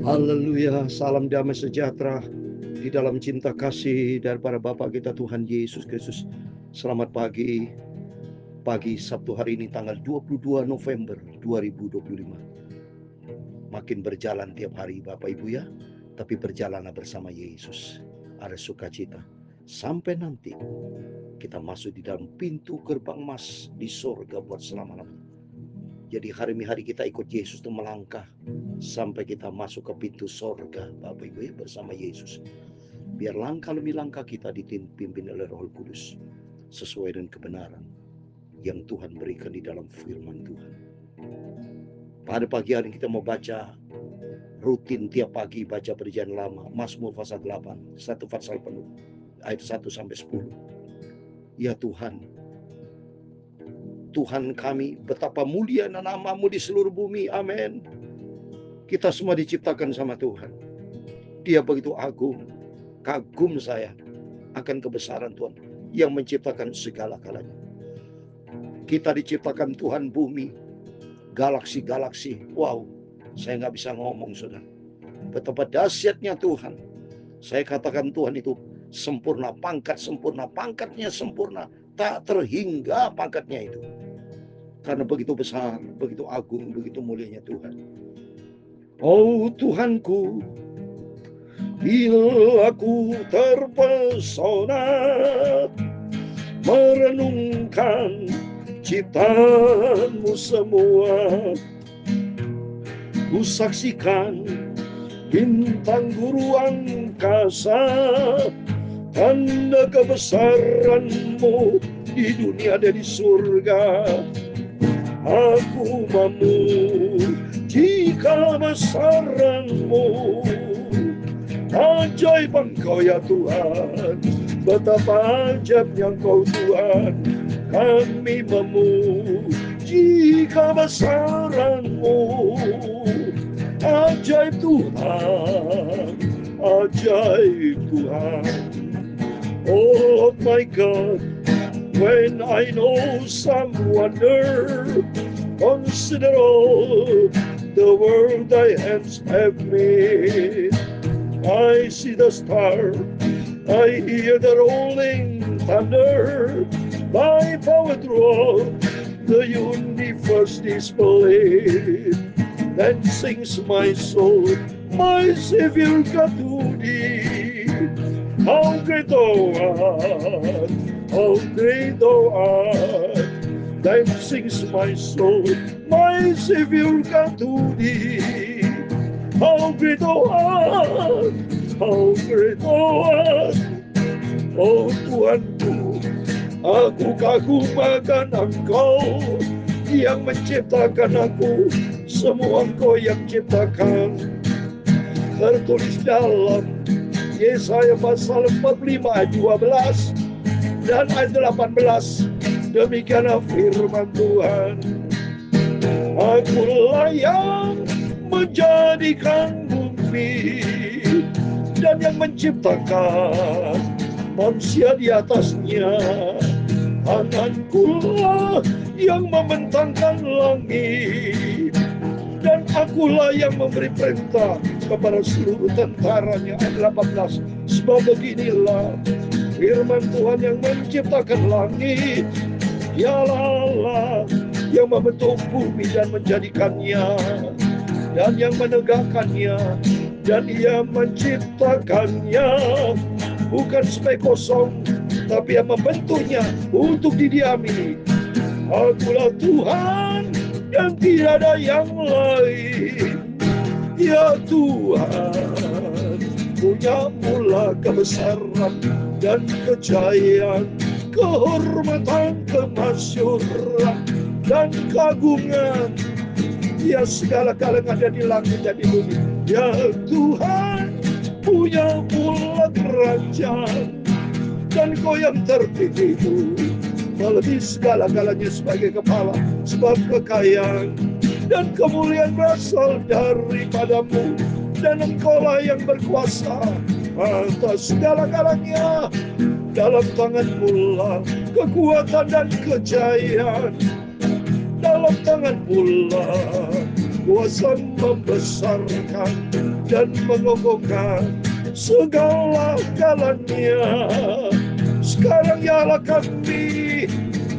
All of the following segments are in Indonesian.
Haleluya, salam damai sejahtera di dalam cinta kasih daripada Bapa kita Tuhan Yesus Kristus. Selamat pagi Sabtu hari ini tanggal 22 November 2025. Makin berjalan tiap hari Bapak Ibu ya, tapi berjalanlah bersama Yesus. Ada sukacita. Sampai nanti kita masuk di dalam pintu gerbang emas di sorga buat selama-lamanya. Jadi hari kita ikut Yesus itu melangkah sampai kita masuk ke pintu sorga Bapak Ibu ya, bersama Yesus. Biar langkah demi langkah kita dipimpin oleh Roh Kudus sesuai dengan kebenaran yang Tuhan berikan di dalam firman Tuhan. Pada pagi hari kita mau baca rutin tiap pagi, baca perjanjian lama, Mazmur pasal 8, satu pasal penuh, ayat 1 sampai 10. Ya Tuhan, Tuhan kami, betapa mulia nama-Mu di seluruh bumi. Amin. Kita semua diciptakan sama Tuhan. Dia begitu agung. Kagum saya akan kebesaran Tuhan yang menciptakan segala-galanya. Kita diciptakan Tuhan bumi, galaksi-galaksi. Wow, saya nggak bisa ngomong, saudara. Betapa dahsyatnya Tuhan. Saya katakan Tuhan itu sempurna, pakatnya sempurna, tak terhingga pakatnya itu. Karena begitu besar, begitu agung, begitu mulianya Tuhan. Oh Tuhanku, bila aku terpesona merenungkan ciptaanmu semua, ku saksikan bintang guru angkasa, tanda kebesaranmu di dunia dan di surga. Aku memuji kebesaranmu, ajaib Engkau ya Tuhan, betapa ajaibnya Engkau Tuhan. Kami memuji kebesaranmu, ajaib Tuhan, ajaib Tuhan. Oh my God, when I know some wonder, consider all the world thy hands have made. I see the star, I hear the rolling thunder, thy power throughout the universe displayed. Then sings my soul, my Savior God to thee. How great thou art, how great thou art. Then sings my soul, my Savior God to thee. How great thou art, how great thou art. Oh Tuhanku, aku kagum akan Engkau yang menciptakan aku, semua Engkau yang ciptakan. Tertulis dalam Yesaya pasal 45 ayat 12 dan ayat 18. Demikianlah firman Tuhan. Akulah yang menjadikan bumi dan yang menciptakan manusia di atasnya. Tangankulah yang membentangkan langit, dan akulah yang memberi perintah kepada seluruh tentaranya. Ayat 18. Sebab beginilah firman Tuhan yang menciptakan langit, dialah Allah yang membentuk bumi dan menjadikannya, dan yang menegakkannya, dan Ia menciptakannya bukan supaya kosong, tapi yang membentuknya untuk didiami. Akulah Tuhan dan tidak ada yang lain. Ya Tuhan, punya mula kebesaran dan kejayaan, kehormatan, kemasyuran, dan kagungan. Ya segala-galanya ada di langit dan di bumi. Ya Tuhan, punya mula kerajaan, dan Kau yang tertinggi itu melebihi segala-galanya sebagai kepala. Sebab kekayaan dan kemuliaan berasal daripadamu, dan Engkaulah yang berkuasa atas segala-galanya. Dalam tangan-Mu lah kekuatan dan kejayaan, dalam tangan-Mu lah kuasa membesarkan dan mengokohkan segala galanya. Sekarang nyala kami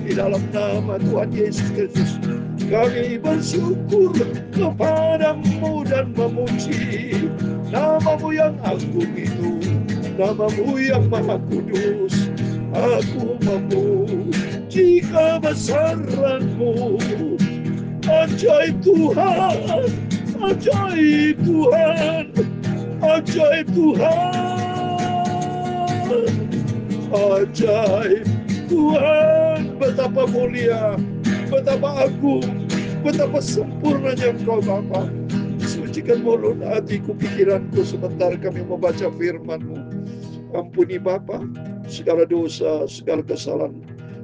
di dalam nama Tuhan Yesus Kristus. Kami bersyukur kepadamu dan memuji namamu yang agung itu, namamu yang maha kudus. Aku memuji kebesaranmu. Ajaib Tuhan, ajaib Tuhan, ajaib Tuhan, ajaib Tuhan. Betapa mulia, betapa agung, betapa sempurnanya Engkau Bapa. Sucikan mulut hatiku, pikiranku sebentar kami membaca firman-Mu. Ampuni Bapa segala dosa, segala kesalahan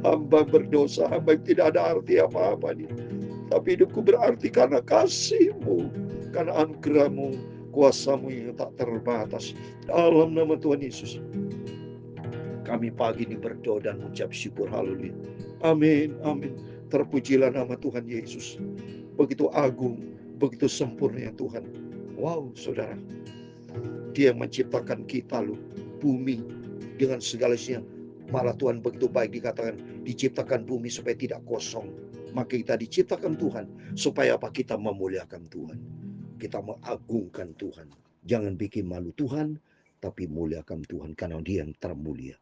hamba berdosa, hamba yang tidak ada arti apa-apa nih. Tapi hidupku berarti karena kasih-Mu, karena anugerah-Mu, kuasa-Mu yang tak terbatas. Dalam nama Tuhan Yesus, kami pagi ini berdoa dan mengucap syukur. Haleluya. Amin, amin. Terpujilah nama Tuhan Yesus. Begitu agung, begitu sempurna ya Tuhan. Wow, saudara. Dia yang menciptakan kita loh. Bumi dengan segala isinya. Malah Tuhan begitu baik, dikatakan diciptakan bumi supaya tidak kosong. Maka kita diciptakan Tuhan supaya apa? Kita memuliakan Tuhan. Kita mengagungkan Tuhan. Jangan bikin malu Tuhan, tapi muliakan Tuhan karena Dia yang termulia.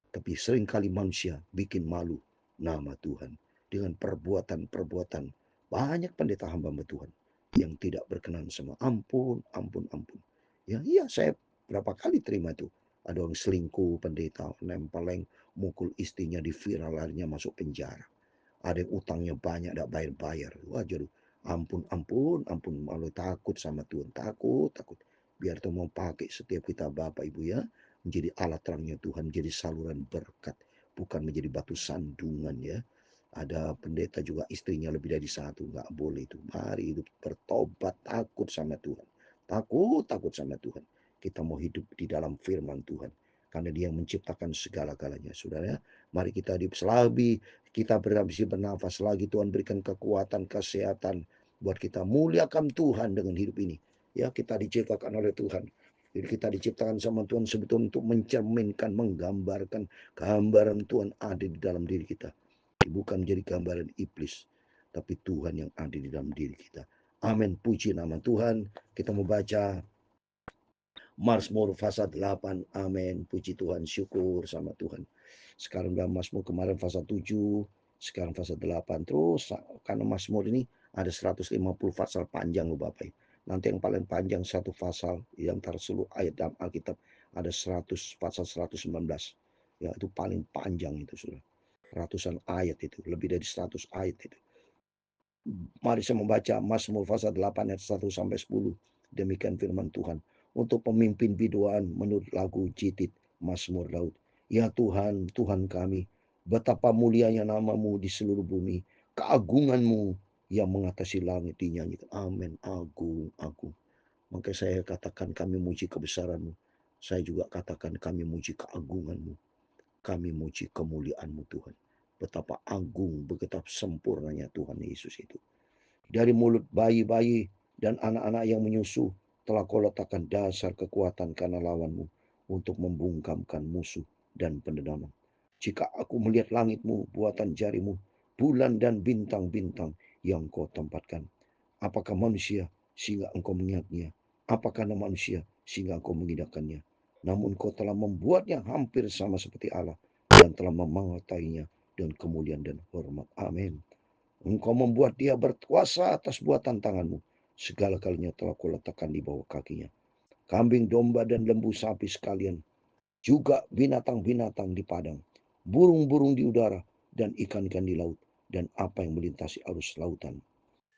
Tapi seringkali manusia bikin malu nama Tuhan dengan perbuatan-perbuatan. Banyak pendeta hamba Tuhan yang tidak berkenan sama. Ampun, ampun, ampun. Ya, iya, saya berapa kali terima itu. Ada orang selingkuh, pendeta nempeleng, mukul istrinya, di viral, larinya masuk penjara. Ada yang utangnya banyak, tidak bayar-bayar. Wajar, ampun, ampun, ampun. Malu takut sama Tuhan, takut. Biar Tuhan mau pakai setiap kita Bapak Ibu ya, menjadi alat terangnya Tuhan, menjadi saluran berkat, bukan menjadi batu sandungan ya. Ada pendeta juga istrinya lebih dari satu, nggak boleh itu. Mari hidup bertobat, takut sama Tuhan. Takut sama Tuhan. Kita mau hidup di dalam firman Tuhan. Karena Dia yang menciptakan segala-galanya. Saudara, mari kita hidup selagi kita berhabis bernafas lagi. Tuhan berikan kekuatan, kesehatan buat kita muliakan Tuhan dengan hidup ini. Ya, kita diciptakan oleh Tuhan. Jadi kita diciptakan sama Tuhan sebetulnya untuk mencerminkan, menggambarkan gambaran Tuhan ada di dalam diri kita. Bukan menjadi gambaran iblis, tapi Tuhan yang ada di dalam diri kita. Amin. Puji nama Tuhan. Kita membaca Mazmur pasal 8. Amin. Puji Tuhan, syukur sama Tuhan. Sekarang dalam Mazmur kemarin pasal 7, sekarang pasal 8. Terus karena Mazmur ini ada 150 pasal panjang loh Bapak. Nanti yang paling panjang satu pasal yang terseluruh ayat dalam Alkitab ada 100 pasal 119. Ya, itu paling panjang itu sudah. Ratusan ayat itu, lebih dari 100 ayat itu. Mari saya membaca Mazmur pasal 8 ayat 1 sampai 10. Demikian firman Tuhan. Untuk pemimpin biduan menurut lagu jitid Mazmur Daud. Ya Tuhan, Tuhan kami, betapa mulianya namamu di seluruh bumi. Keagunganmu yang mengatasi langit dinyanyikan. Amin. Agung, agung. Maka saya katakan kami muji kebesaranmu. Saya juga katakan kami muji keagunganmu. Kami muji kemuliaanmu Tuhan. Betapa agung, betapa sempurnanya Tuhan Yesus itu. Dari mulut bayi-bayi dan anak-anak yang menyusu telah kau letakkan dasar kekuatan karena lawanmu untuk membungkamkan musuh dan pendendaman. Jika aku melihat langitmu, buatan jarimu, bulan dan bintang-bintang yang kau tempatkan. Apakah manusia sehingga engkau mengingatnya? Apakah manusia sehingga engkau mengindahkannya? Namun kau telah membuatnya hampir sama seperti Allah dan telah memangatainya dengan kemuliaan dan hormat. Amin. Engkau membuat dia berkuasa atas buatan tanganmu. Segala kalinya telah kau letakkan di bawah kakinya. Kambing, domba, dan lembu sapi sekalian. Juga binatang-binatang di padang. Burung-burung di udara dan ikan-ikan di laut. Dan apa yang melintasi arus lautan.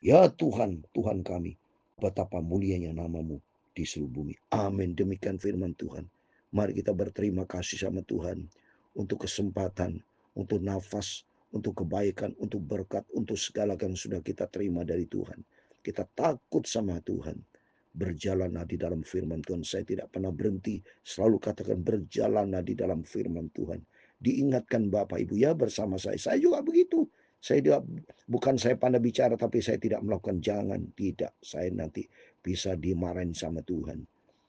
Ya Tuhan, Tuhan kami. Betapa mulianya namamu di seluruh bumi. Amin. Demikian firman Tuhan. Mari kita berterima kasih sama Tuhan. Untuk kesempatan, untuk nafas, untuk kebaikan, untuk berkat, untuk segala yang sudah kita terima dari Tuhan. Kita takut sama Tuhan. Berjalanlah di dalam firman Tuhan. Saya tidak pernah berhenti. Selalu katakan berjalanlah di dalam firman Tuhan. Diingatkan Bapak Ibu ya bersama saya. Saya juga begitu. Bukan saya pandai bicara tapi saya tidak melakukan, jangan, tidak. Saya nanti bisa dimarahin sama Tuhan.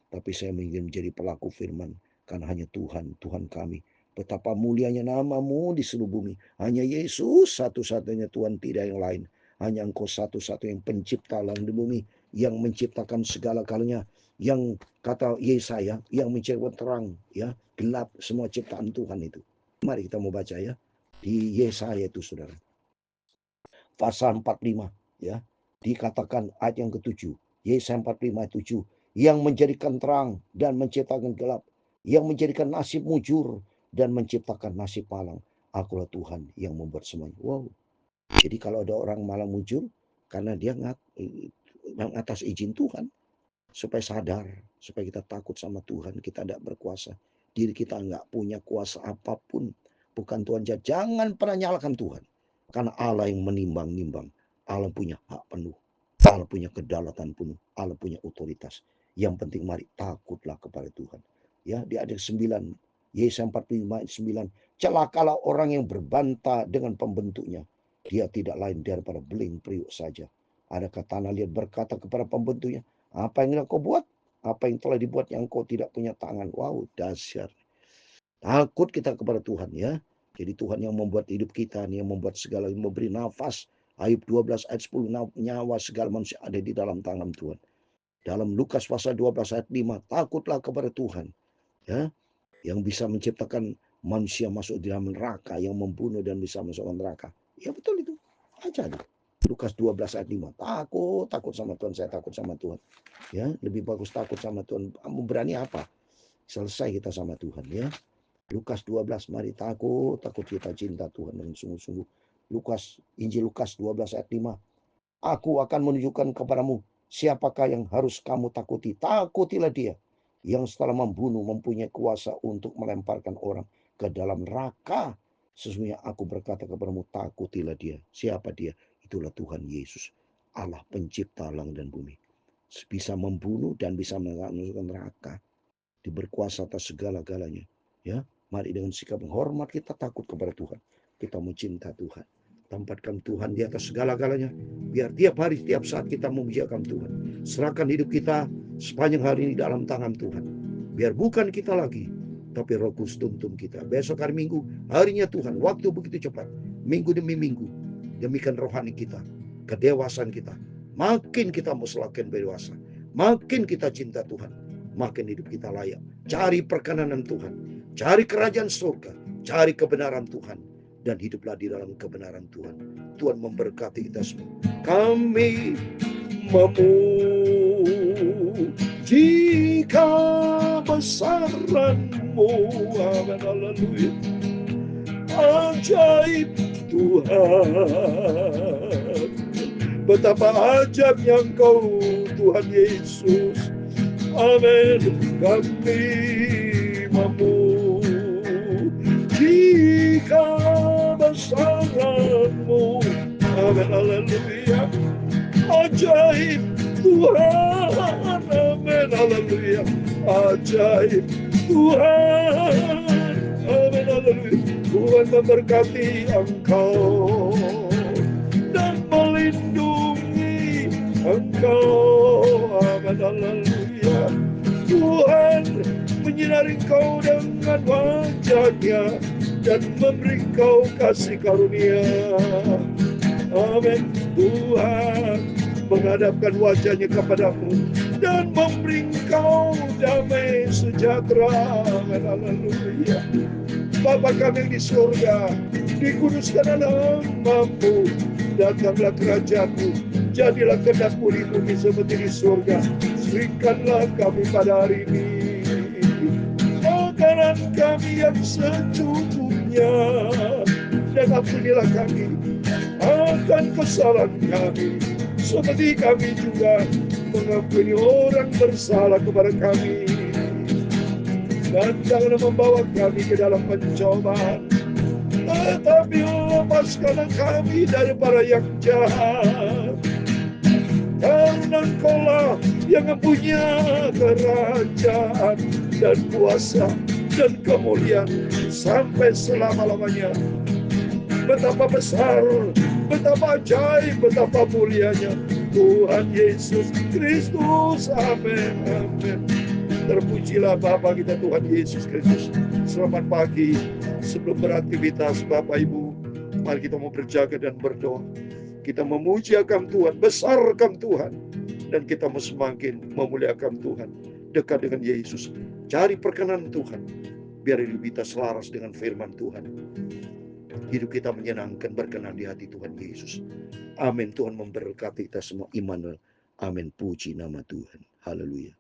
Tapi saya ingin menjadi pelaku firman, karena hanya Tuhan kami. Betapa mulianya nama-Mu di seluruh bumi. Hanya Yesus satu-satunya Tuhan, tidak yang lain. Hanya Engkau satu-satunya yang pencipta langit di bumi, yang menciptakan segala galanya, yang kata Yesaya, yang menciptakan terang, ya, gelap, semua ciptaan Tuhan itu. Mari kita mau baca ya di Yesaya itu, saudara. Pasal 45, ya, dikatakan ayat yang ke-7. Yesaya 45 ayat 7. Yang menjadikan terang dan menciptakan gelap, yang menjadikan nasib mujur dan menciptakan nasib malang. Akulah Tuhan yang membuat semuanya. Wow. Jadi kalau ada orang malang mujur, karena dia atas izin Tuhan, supaya sadar, supaya kita takut sama Tuhan. Kita tidak berkuasa. Diri kita nggak punya kuasa apapun. Bukan Tuhan. Jangan pernah nyalakan Tuhan. Karena Allah yang menimbang-nimbang. Allah punya hak penuh. Allah punya kedaulatan penuh. Allah punya otoritas. Yang penting mari takutlah kepada Tuhan. Ya, di ayat 9. Yesaya 45 ayat 9. Celakalah orang yang berbantah dengan pembentuknya. Dia tidak lain daripada beling periuk saja. Adakah tanah liat berkata kepada pembentuknya, apa yang kau buat? Apa yang telah dibuat yang kau tidak punya tangan? Wow, dahsyat. Takut kita kepada Tuhan, ya. Jadi Tuhan yang membuat hidup kita, yang membuat segala, yang memberi nafas. Ayub 12 ayat 10, nyawa segala manusia ada di dalam tangan Tuhan. Dalam Lukas pasal 12 ayat 5, takutlah kepada Tuhan, ya, yang bisa menciptakan manusia masuk di dalam neraka, yang membunuh dan bisa masuk ke neraka. Ya betul itu. Aja. Lukas 12 ayat 5. Takut sama Tuhan, saya takut sama Tuhan. Ya, lebih bagus takut sama Tuhan. Kamu berani apa? Selesai kita sama Tuhan, ya. Lukas 12, mari takut kita cinta Tuhan dengan sungguh-sungguh. Injil Lukas 12 ayat 5. Aku akan menunjukkan kepadamu siapakah yang harus kamu takuti. Takutilah dia yang setelah membunuh mempunyai kuasa untuk melemparkan orang ke dalam neraka. Sesungguhnya aku berkata kepadamu, takutilah dia. Siapa dia? Itulah Tuhan Yesus, Allah pencipta langit dan bumi. Bisa membunuh dan bisa mengasukkan neraka. Berkuasa atas segala-galanya. Ya, mari dengan sikap menghormat kita takut kepada Tuhan. Kita mencinta Tuhan. Tempatkan Tuhan di atas segala-galanya. Biar tiap hari, tiap saat kita memujiakan Tuhan. Serahkan hidup kita sepanjang hari ini dalam tangan Tuhan. Biar bukan kita lagi, tapi Roh Kudus tuntun kita. Besok hari Minggu, harinya Tuhan. Waktu begitu cepat. Minggu demi minggu. Demikian rohani kita. Kedewasaan kita. Makin kita mau semakin dewasa. Makin kita cinta Tuhan. Makin hidup kita layak. Cari perkenanan Tuhan. Cari kerajaan surga. Cari kebenaran Tuhan. Dan hiduplah di dalam kebenaran Tuhan. Tuhan memberkati kita semua. Kami memuji kebesaran-Mu. Amin. Haleluya. Ajaib Tuhan. Betapa ajaibnya Engkau Tuhan Yesus. Amin. Kami memuji kebesaran-Mu. Amin. Haleluya. Ajaib Tuhan. Amin. Haleluya. Ajaib Tuhan. Amin. Haleluya. Tuhan memberkati Engkau dan melindungi Engkau. Amin. Haleluya. Tuhan menyinari Engkau dengan wajah-Nya dan memberi Engkau kasih karunia. Amin. Tuhan menghadapkan wajah-Nya kepadamu dan memberi Engkau damai sejahtera. Amin. Haleluya. Bapa kami yang di surga, dikuduskanlah nama-Mu, datanglah kerajaan-Mu, jadilah kehendak-Mu di bumi seperti di surga. Berikanlah kami pada hari ini makanan kami yang secukupnya, dan ampunilah kami akan kesalahan kami, seperti kami juga mengampuni orang bersalah kepada kami. Dan jangan membawa kami ke dalam pencobaan, tetapi lepaskanlah kami daripada yang jahat. Karena Engkau-lah yang mempunyai kerajaan dan kuasa dan kemuliaan sampai selama-lamanya. betapa besar, betapa ajaib, betapa mulianya Tuhan Yesus Kristus. Amin, amin. Terpujilah Bapa kita Tuhan Yesus Kristus. Selamat pagi. Sebelum beraktivitas Bapak Ibu, mari kita mau berjaga dan berdoa. Kita memuji akan Tuhan, besarkan Tuhan, dan kita mau semakin memuliakan Tuhan, dekat dengan Yesus. Cari perkenan Tuhan, biar hidup kita selaras dengan firman Tuhan. Hidup kita menyenangkan, berkenan di hati Tuhan Yesus. Amin. Tuhan memberkati kita semua. Immanuel. Amin. Puji nama Tuhan. Haleluya.